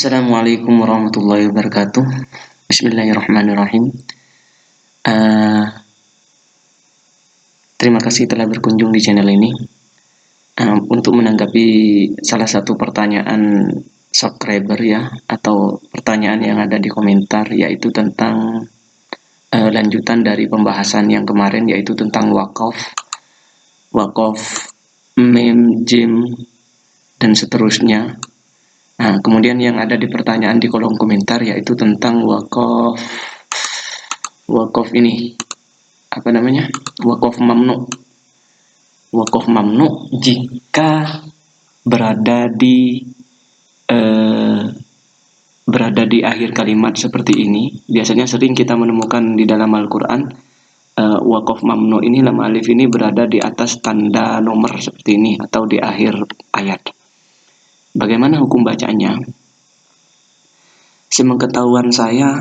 Assalamualaikum warahmatullahi wabarakatuh. Bismillahirrahmanirrahim. Eh, Terima kasih telah berkunjung di channel ini. Untuk menanggapi salah satu pertanyaan subscriber ya, atau pertanyaan yang ada di komentar, yaitu tentang lanjutan dari pembahasan yang kemarin, yaitu tentang wakaf, mem, jim, dan seterusnya. Nah, kemudian yang ada di pertanyaan di kolom komentar yaitu tentang wakaf ini, apa namanya, wakaf mamnu. Wakaf mamnu jika berada di akhir kalimat seperti ini. Biasanya sering kita menemukan di dalam Al-Quran wakaf mamnu ini, lam alif ini berada di atas tanda nomor seperti ini atau di akhir ayat. Bagaimana hukum bacanya? Sepengetahuan saya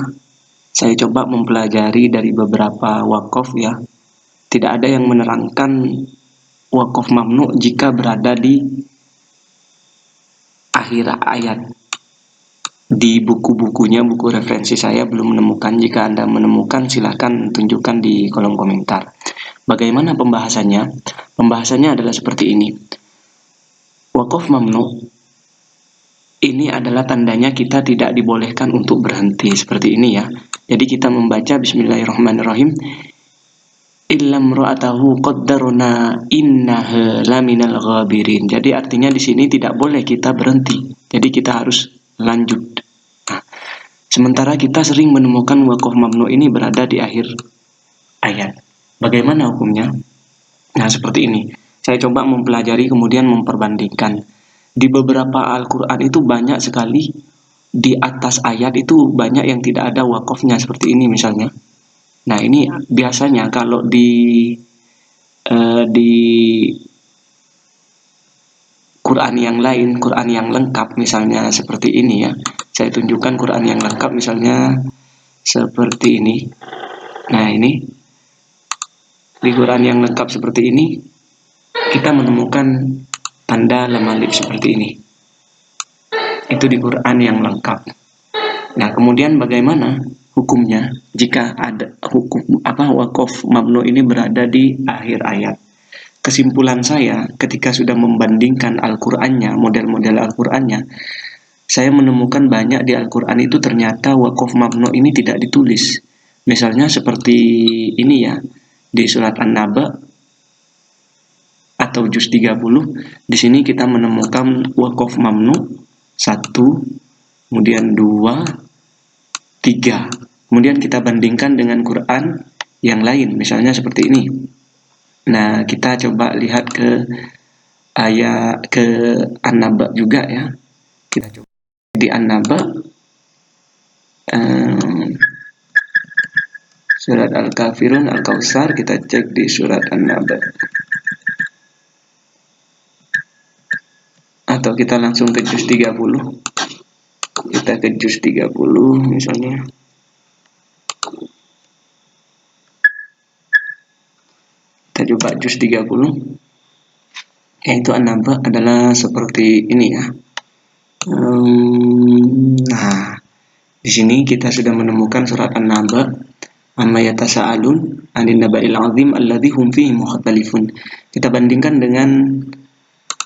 coba mempelajari dari beberapa wakaf ya. Tidak ada yang menerangkan wakaf mamnu jika berada di akhir ayat. Di buku-bukunya, buku referensi saya belum menemukan. Jika Anda menemukan, silahkan tunjukkan di kolom komentar. Bagaimana pembahasannya? Pembahasannya adalah seperti ini. Wakaf mamnu ini adalah tandanya kita tidak dibolehkan untuk berhenti seperti ini ya. Jadi kita membaca Bismillahirrahmanirrahim. Illam ra'atahu qaddarna innaha laminal ghabirin. Jadi artinya di sini tidak boleh kita berhenti. Jadi kita harus lanjut. Nah, sementara kita sering menemukan wakaf mamnu ini berada di akhir ayat. Bagaimana hukumnya? Nah, seperti ini. Saya coba mempelajari kemudian memperbandingkan. Di beberapa Al-Quran itu banyak sekali di atas ayat itu banyak yang tidak ada wakafnya seperti ini misalnya. Nah, ini biasanya kalau di Quran yang lain, Quran yang lengkap misalnya seperti ini ya. Saya tunjukkan Quran yang lengkap misalnya seperti ini. Nah, ini di Quran yang lengkap seperti ini kita menemukan tanda lam alif seperti ini. Itu di Quran yang lengkap. Nah, kemudian bagaimana hukumnya jika ada hukum wakaf mamnu ini berada di akhir ayat? Kesimpulan saya ketika sudah membandingkan Al-Qur'annya, model-model Al-Qur'annya, saya menemukan banyak di Al-Qur'an itu ternyata wakaf mamnu ini tidak ditulis. Misalnya seperti ini ya, di surat An-Naba atau juz 30, di sini kita menemukan wakaf mamnu 1, kemudian 2, 3. Kemudian kita bandingkan dengan Quran yang lain, misalnya seperti ini. Nah, kita coba lihat ke ayat ke An-Naba juga ya. Kita coba di An-Naba surat Al-Kafirun, Al-Kautsar, kita cek di surat An-Naba. Atau kita langsung ke juz 30. Kita ke juz 30 misalnya. Kita coba juz 30. Yaitu An-Naba adalah seperti ini ya. Nah, di sini kita sudah menemukan surat An-Naba, amma yatasaalun 'anil naba'il 'azim alladzi hum fihi mukhtalifun. Kita bandingkan dengan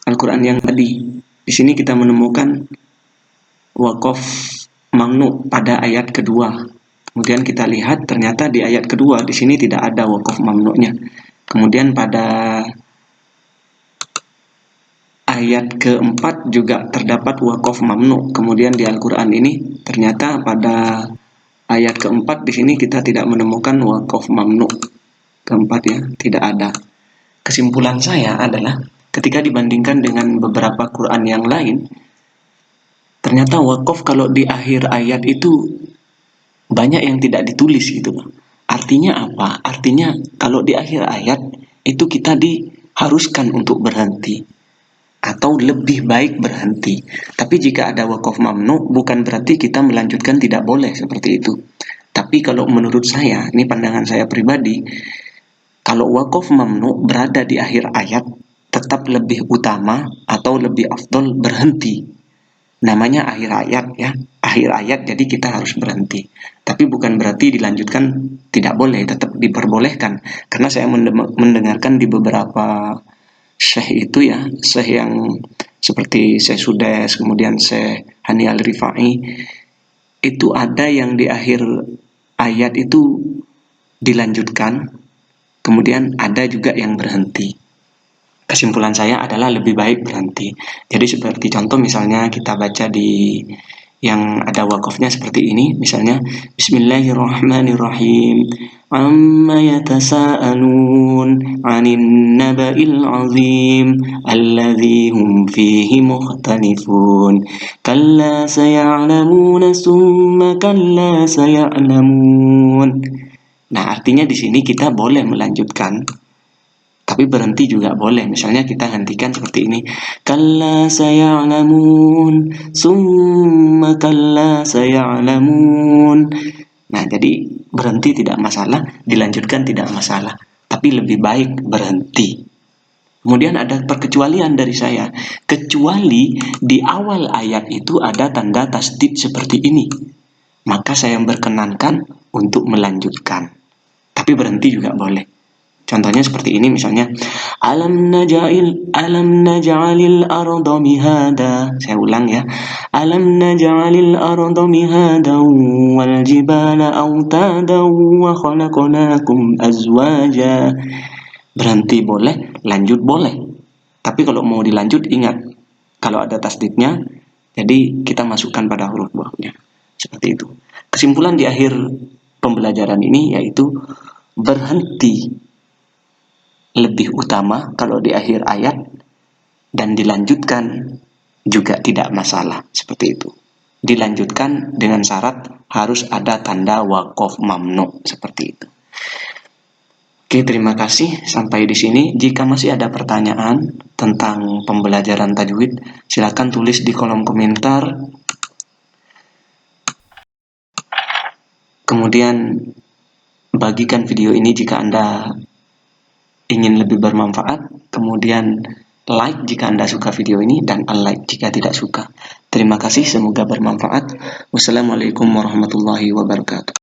Al-Qur'an yang tadi. Di sini kita menemukan wakaf mamnu pada ayat kedua. Kemudian kita lihat ternyata di ayat kedua di sini tidak ada wakaf mamnunya. Kemudian pada ayat keempat juga terdapat wakaf mamnu. Kemudian di Al-Qur'an ini ternyata pada ayat keempat di sini kita tidak menemukan wakaf mamnu. Keempat ya, tidak ada. Kesimpulan saya adalah ketika dibandingkan dengan beberapa Quran yang lain, ternyata wakaf kalau di akhir ayat itu banyak yang tidak ditulis gitu loh. Artinya apa? Artinya kalau di akhir ayat itu kita diharuskan untuk berhenti atau lebih baik berhenti. Tapi jika ada wakaf mamnu bukan berarti kita melanjutkan tidak boleh seperti itu. Tapi kalau menurut saya, ini pandangan saya pribadi, kalau wakaf mamnu berada di akhir ayat tetap lebih utama atau lebih afdol berhenti. namanya akhir ayat ya, akhir ayat, jadi kita harus berhenti. Tapi bukan berarti dilanjutkan tidak boleh, tetap diperbolehkan. Karena saya mendengarkan di beberapa syekh itu ya, syekh yang seperti Syekh Sudes, kemudian Syekh Hani Al-Rifai, itu ada yang di akhir ayat itu dilanjutkan, kemudian ada juga yang berhenti. Kesimpulan saya adalah lebih baik berhenti. Jadi seperti contoh misalnya kita baca di yang ada wakafnya seperti ini, misalnya Bismillahirrahmanirrahim. Amma yatasa'alun 'anil naba'il 'azim alladzi hum fihi mukhtalifun. Kalla saya'lamuna summa kalla saya'lamun. Nah, artinya di sini kita boleh melanjutkan, tapi berhenti juga boleh. Misalnya kita hentikan seperti ini. Kalla saya'lamun, summa kalla saya'lamun. Nah, jadi berhenti tidak masalah, dilanjutkan tidak masalah. Tapi lebih baik berhenti. Kemudian ada perkecualian dari saya. Kecuali di awal ayat itu ada tanda tasdid seperti ini, maka saya berkenankan untuk melanjutkan. Tapi berhenti juga boleh. Contohnya seperti ini misalnya, alam naj'alil arda mihada. Saya ulang ya. Alam naj'alil arda mihada wal jibala autada wa khalaqnakum azwaja. Berhenti boleh, lanjut boleh. Tapi kalau mau dilanjut ingat, kalau ada tasdidnya, jadi kita masukkan pada huruf bawahnya. Seperti itu. Kesimpulan di akhir pembelajaran ini yaitu berhenti lebih utama kalau di akhir ayat, dan dilanjutkan juga tidak masalah, seperti itu. Dilanjutkan dengan syarat harus ada tanda waqaf mamnu, seperti itu. Oke, terima kasih. Sampai di sini. Jika masih ada pertanyaan tentang pembelajaran tajwid, silakan tulis di kolom komentar. Kemudian bagikan video ini jika Anda ingin lebih bermanfaat, kemudian like jika Anda suka video ini, dan unlike jika tidak suka. Terima kasih, semoga bermanfaat. Wassalamualaikum warahmatullahi wabarakatuh.